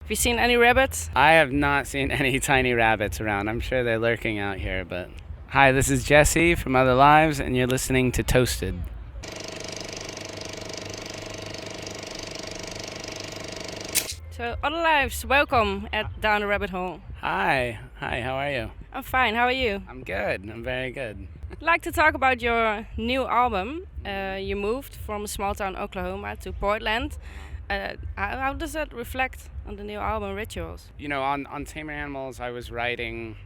Have you seen any rabbits? I have not seen any tiny rabbits around. I'm sure they're lurking out here, but... Hi, this is Jesse from Other Lives, and you're listening to Toasted. So, Other Lives, welcome at Down the Rabbit Hole. Hi, how are you? I'm fine, how are you? I'm good, I'm very good. I'd like to talk about your new album. You moved from small town Oklahoma to Portland. How does that reflect on the new album, Rituals? You know, on Tamer Animals, I was writing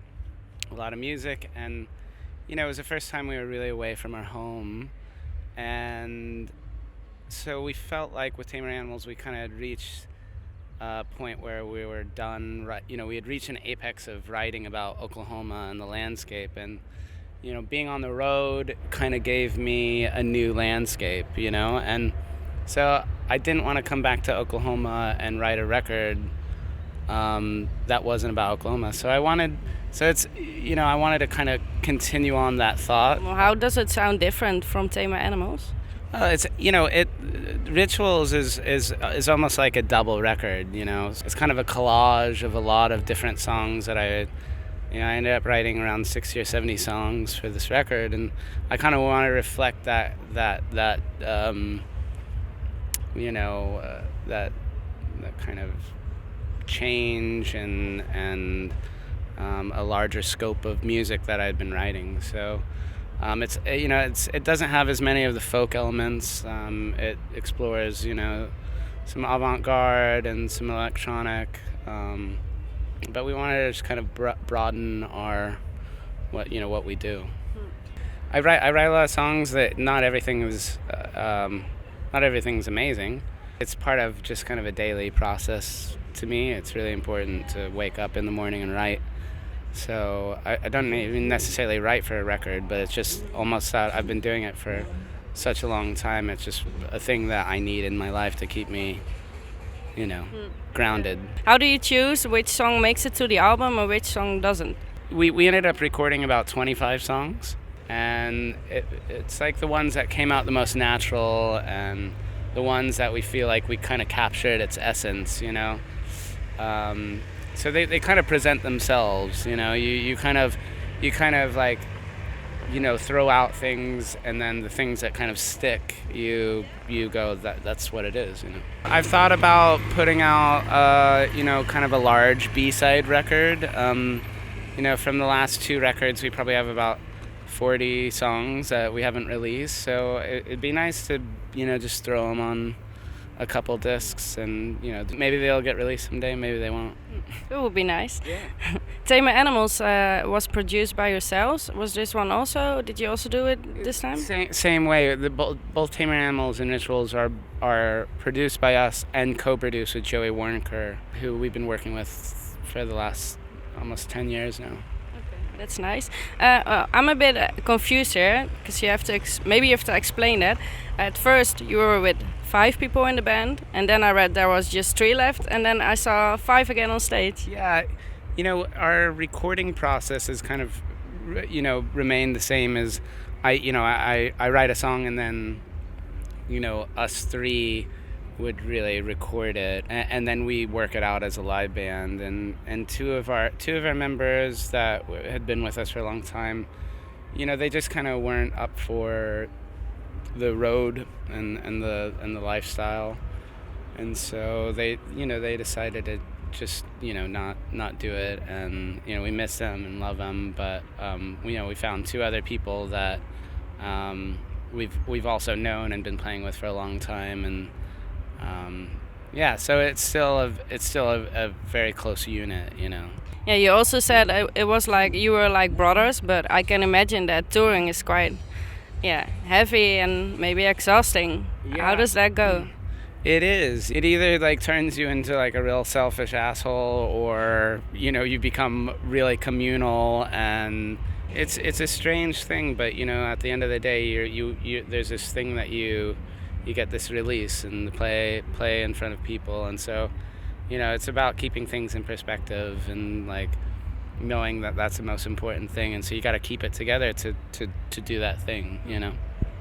a lot of music, and, you know, it was the first time we were really away from our home, and so we felt like with Tamer Animals, we kind of had reached a point where we were done, you know, we had reached an apex of writing about Oklahoma and the landscape, and, you know, being on the road kind of gave me a new landscape, you know, and so I didn't want to come back to Oklahoma and write a record that wasn't about Oklahoma. So I wanted to kind of continue on that thought. Well, how does it sound different from Tamer Animals? Rituals is almost like a double record, you know. It's kind of a collage of a lot of different songs that I ended up writing around 60 or 70 songs for this record, and I kind of want to reflect that kind of change and a larger scope of music that I'd been writing. So it doesn't have as many of the folk elements. It explores, you know, some avant-garde and some electronic, but we wanted to just kind of broaden what we do. I write a lot of songs that not everything's amazing. It's part of just kind of a daily process to me. It's really important to wake up in the morning and write. So I don't even necessarily write for a record, but it's just almost that I've been doing it for such a long time. It's just a thing that I need in my life to keep me, you know, grounded. How do you choose which song makes it to the album or which song doesn't? We ended up recording about 25 songs, and it's like the ones that came out the most natural and the ones that we feel like we kind of captured its essence, you know. So they kind of present themselves, you know. You kind of like, you know, throw out things, and then the things that kind of stick, you go, that's what it is, you know. I've thought about putting out kind of a large B-side record. You know, from the last two records, we probably have about 40 songs that we haven't released, so it'd be nice to, you know, just throw them on a couple discs, and, you know, maybe they'll get released someday, maybe they won't. It would be nice. Yeah. Tamer Animals was produced by yourselves. Was this one also? Did you also do it this time? Same way. Both Tamer Animals and Rituals are produced by us and co-produced with Joey Warnker, who we've been working with for the last almost 10 years now. That's nice. I'm a bit confused here, because you have to explain that. At first, you were with 5 people in the band, and then I read there was just 3 left, and then I saw 5 again on stage. Yeah, you know, our recording process has kind of, you know, remained the same as I write a song, and then, you know, us 3 would really record it, and then we work it out as a live band, and two of our members that had been with us for a long time, you know, they just kind of weren't up for the road and the lifestyle, and so they decided to just, you know, not do it, and, you know, we miss them and love them, but we found 2 other people that we've also known and been playing with for a long time, and so it's still a very close unit, you know. Yeah, you also said it was like you were like brothers, but I can imagine that touring is quite, heavy and maybe exhausting. Yeah. How does that go? It is. It either like turns you into like a real selfish asshole, or, you know, you become really communal, and it's a strange thing, but, you know, at the end of the day, you there's this thing that you get this release and play in front of people, and so, you know, it's about keeping things in perspective and like knowing that that's the most important thing, and so you got to keep it together to do that thing, you know.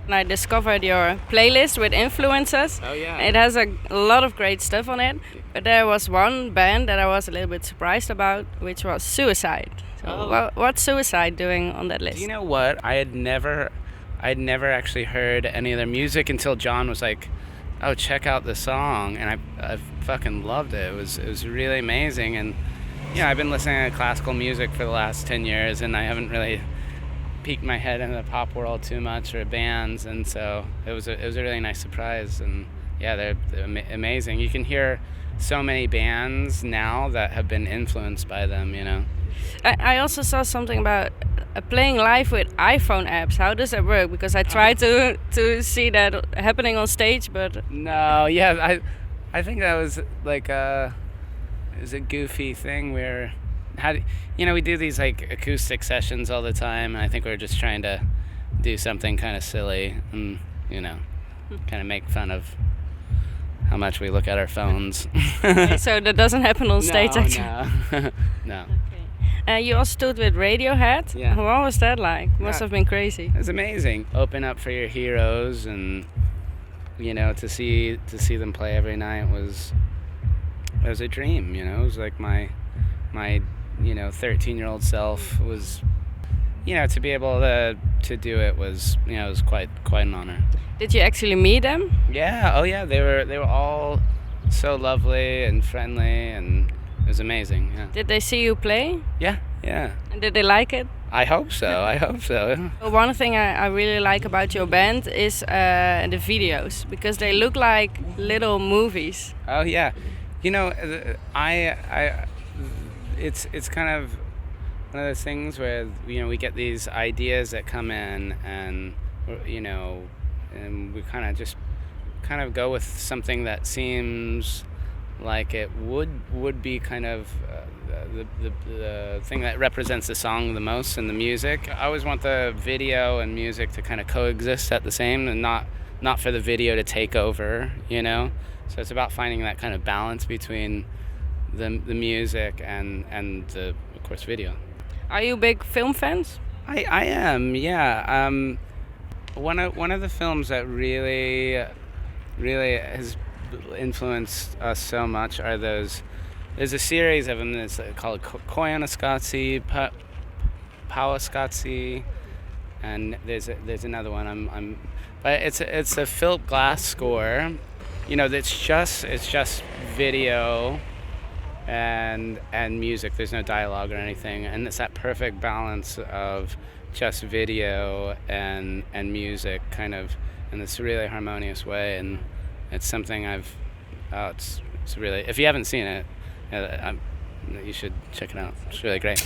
And I discovered your playlist with influencers. Oh yeah. It has a lot of great stuff on it. But there was one band that I was a little bit surprised about, which was Suicide. So what's Suicide doing on that list? Do you know what? I'd never actually heard any of their music until John was like, "Oh, check out the song," and I fucking loved it. It was really amazing, and I've been listening to classical music for the last 10 years, and I haven't really peeked my head into the pop world too much or bands, and so it was a really nice surprise. And they're amazing. You can hear so many bands now that have been influenced by them. I also saw something about playing live with iPhone apps. How does that work? Because I tried to see that happening on stage, but no, I think that was like it was a goofy thing where we do these like acoustic sessions all the time, and I think we're just trying to do something kind of silly and kind of make fun of how much we look at our phones. So that doesn't happen on stage, actually. No. Okay. You also stood with Radiohead. Yeah. What was that like? Must have been crazy. It was amazing. Open up for your heroes, and to see them play every night was a dream. It was like my 13-year-old self was, to be able to do it was quite an honor. Did you actually meet them? Yeah. Oh yeah. They were all so lovely and friendly, and it was amazing. Yeah. Did they see you play? Yeah. And did they like it? I hope so. One thing I really like about your band is the videos, because they look like little movies. Oh yeah. It's kind of one of those things where we get these ideas that come in, and and we kind of go with something that seems like it would be kind of the thing that represents the song the most in the music. I always want the video and music to kind of coexist at the same, and not for the video to take over, So it's about finding that kind of balance between the music and the, of course, video. Are you big film fans? I am, yeah. One of the films that really has influenced us so much are those. There's a series of them that's called Koyaanisqatsi, Powasqatsi, and there's another one. But it's a Philip Glass score. It's just video and music. There's no dialogue or anything, and it's that perfect balance of just video and music, kind of in this really harmonious way. And it's something it's really, if you haven't seen it, you should check it out. It's really great.